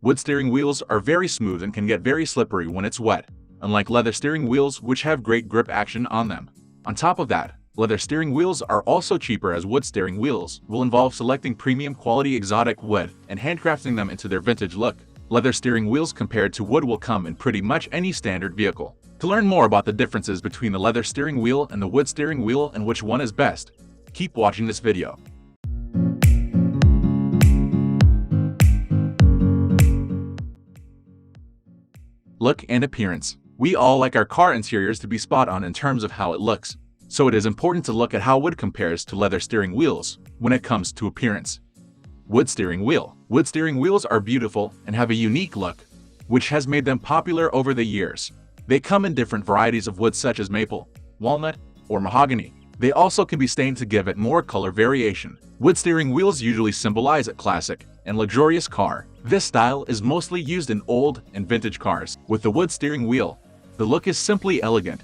Wood steering wheels are very smooth and can get very slippery when it's wet, unlike leather steering wheels which have great grip action on them. On top of that, leather steering wheels are also cheaper, as wood steering wheels will involve selecting premium quality exotic wood and handcrafting them into their vintage look. Leather steering wheels compared to wood will come in pretty much any standard vehicle. To learn more about the differences between the leather steering wheel and the wood steering wheel and which one is best, keep watching this video. Look and appearance. We all like our car interiors to be spot on in terms of how it looks, so it is important to look at how wood compares to leather steering wheels when it comes to appearance. Wood steering wheel. Wood steering wheels are beautiful and have a unique look, which has made them popular over the years. They come in different varieties of wood such as maple, walnut, or mahogany. They also can be stained to give it more color variation. Wood steering wheels usually symbolize a classic and luxurious car. This style is mostly used in old and vintage cars. With the wood steering wheel, the look is simply elegant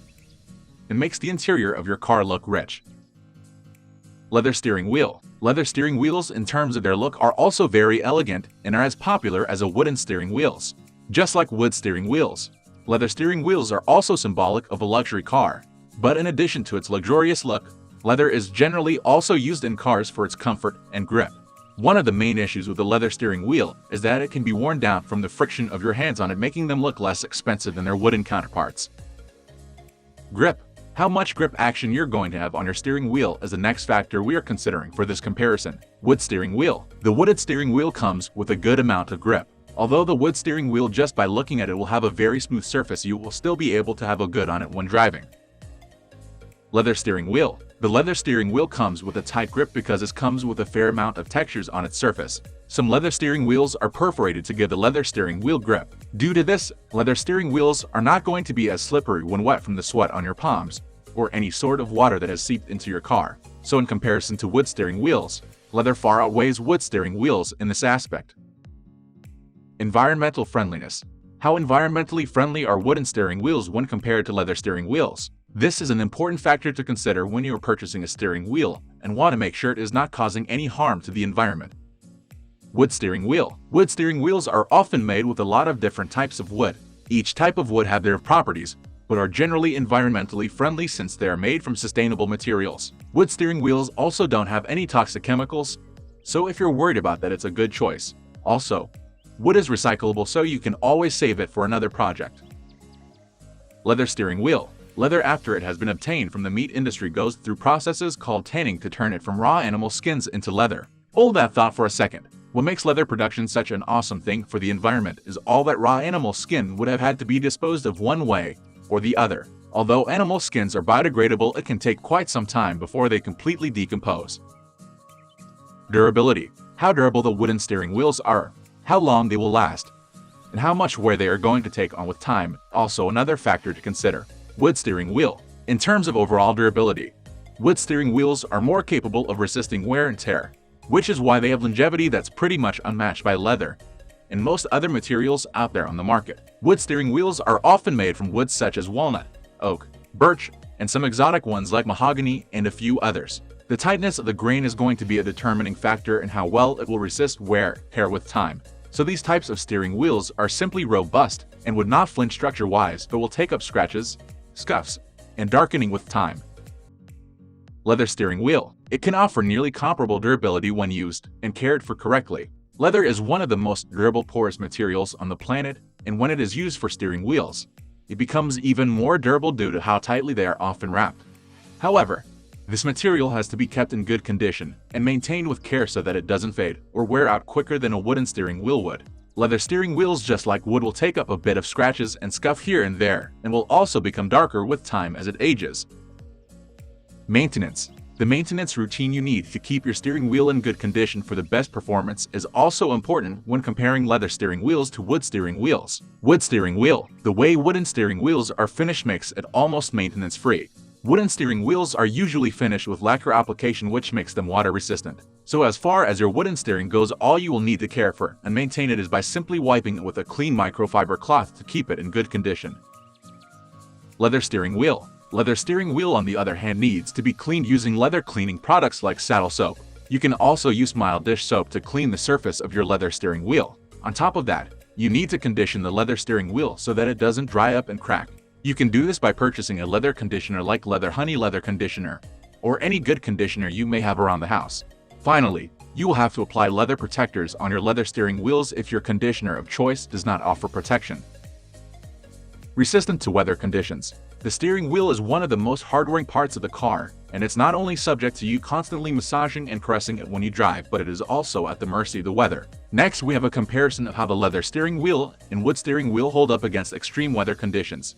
and makes the interior of your car look rich. Leather steering wheel. Leather steering wheels in terms of their look are also very elegant and are as popular as wooden steering wheels. Just like wood steering wheels, leather steering wheels are also symbolic of a luxury car. But in addition to its luxurious look, leather is generally also used in cars for its comfort and grip. One of the main issues with the leather steering wheel is that it can be worn down from the friction of your hands on it, making them look less expensive than their wooden counterparts. Grip. How much grip action you're going to have on your steering wheel is the next factor we are considering for this comparison. Wood steering wheel. The wooded steering wheel comes with a good amount of grip. Although the wood steering wheel, just by looking at it, will have a very smooth surface, you will still be able to have a good on it when driving. Leather steering wheel. The leather steering wheel comes with a tight grip because it comes with a fair amount of textures on its surface. Some leather steering wheels are perforated to give the leather steering wheel grip. Due to this, leather steering wheels are not going to be as slippery when wet from the sweat on your palms or any sort of water that has seeped into your car. So in comparison to wood steering wheels, leather far outweighs wood steering wheels in this aspect. Environmental friendliness. How environmentally friendly are wooden steering wheels when compared to leather steering wheels? This is an important factor to consider when you are purchasing a steering wheel and want to make sure it is not causing any harm to the environment. Wood steering wheel. Wood steering wheels are often made with a lot of different types of wood. Each type of wood have their properties, but are generally environmentally friendly since they are made from sustainable materials. Wood steering wheels also don't have any toxic chemicals, so if you're worried about that, it's a good choice. Also, wood is recyclable, so you can always save it for another project. Leather steering wheel. Leather, after it has been obtained from the meat industry, goes through processes called tanning to turn it from raw animal skins into leather. Hold that thought for a second. What makes leather production such an awesome thing for the environment is all that raw animal skin would have had to be disposed of one way or the other. Although animal skins are biodegradable, it can take quite some time before they completely decompose. Durability. How durable the wooden steering wheels are, how long they will last, and how much wear they are going to take on with time, also another factor to consider. Wood steering wheel. In terms of overall durability, wood steering wheels are more capable of resisting wear and tear, which is why they have longevity that's pretty much unmatched by leather and most other materials out there on the market. Wood steering wheels are often made from woods such as walnut, oak, birch, and some exotic ones like mahogany and a few others. The tightness of the grain is going to be a determining factor in how well it will resist wear and tear with time. So these types of steering wheels are simply robust and would not flinch structure-wise, but will take up scratches, scuffs, and darkening with time. Leather steering wheel. It can offer nearly comparable durability when used and cared for correctly. Leather is one of the most durable porous materials on the planet, and when it is used for steering wheels, it becomes even more durable due to how tightly they are often wrapped. However, this material has to be kept in good condition and maintained with care so that it doesn't fade or wear out quicker than a wooden steering wheel would. Leather steering wheels, just like wood, will take up a bit of scratches and scuff here and there, and will also become darker with time as it ages. Maintenance. The maintenance routine you need to keep your steering wheel in good condition for the best performance is also important when comparing leather steering wheels to wood steering wheels. Wood steering wheel. The way wooden steering wheels are finished makes it almost maintenance-free. Wooden steering wheels are usually finished with lacquer application, which makes them water resistant. So as far as your wooden steering goes, all you will need to care for and maintain it is by simply wiping it with a clean microfiber cloth to keep it in good condition. Leather steering wheel. Leather steering wheel, on the other hand, needs to be cleaned using leather cleaning products like saddle soap. You can also use mild dish soap to clean the surface of your leather steering wheel. On top of that, You need to condition the leather steering wheel so that it doesn't dry up and crack. You can do this by purchasing a leather conditioner like Leather Honey leather conditioner, or any good conditioner you may have around the house. Finally, you will have to apply leather protectors on your leather steering wheels if your conditioner of choice does not offer protection. Resistant to weather conditions. The steering wheel is one of the most hard-wearing parts of the car, and it's not only subject to you constantly massaging and caressing it when you drive, but it is also at the mercy of the weather. Next, we have a comparison of how the leather steering wheel and wood steering wheel hold up against extreme weather conditions.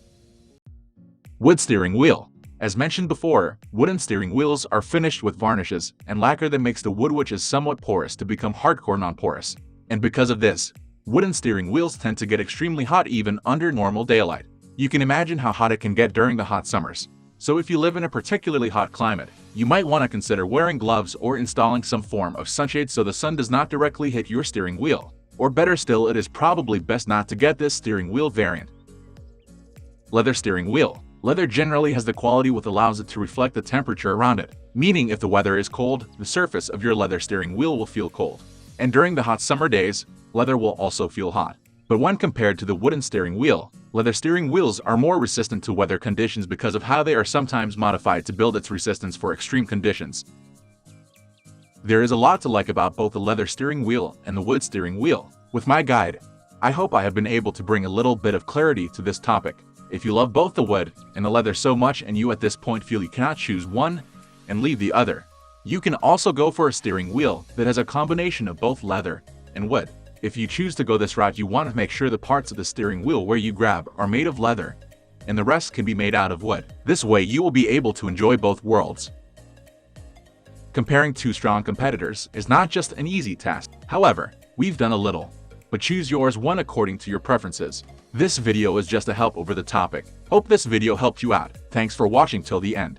Wood steering wheel. As mentioned before, wooden steering wheels are finished with varnishes and lacquer that makes the wood, which is somewhat porous, to become hardcore non-porous. And because of this, wooden steering wheels tend to get extremely hot even under normal daylight. You can imagine how hot it can get during the hot summers. So if you live in a particularly hot climate, you might want to consider wearing gloves or installing some form of sunshade so the sun does not directly hit your steering wheel. Or better still, it is probably best not to get this steering wheel variant. Leather steering wheel. Leather generally has the quality which allows it to reflect the temperature around it, meaning if the weather is cold, the surface of your leather steering wheel will feel cold. And during the hot summer days, leather will also feel hot. But when compared to the wooden steering wheel, leather steering wheels are more resistant to weather conditions because of how they are sometimes modified to build its resistance for extreme conditions. There is a lot to like about both the leather steering wheel and the wood steering wheel. With my guide, I hope I have been able to bring a little bit of clarity to this topic. If you love both the wood and the leather so much and you at this point feel you cannot choose one and leave the other, you can also go for a steering wheel that has a combination of both leather and wood. If you choose to go this route, you want to make sure the parts of the steering wheel where you grab are made of leather and the rest can be made out of wood. This way you will be able to enjoy both worlds. Comparing two strong competitors is not just an easy task. However, we've done a little, but choose yours one according to your preferences. This video is just a help over the topic. Hope this video helped you out. Thanks for watching till the end.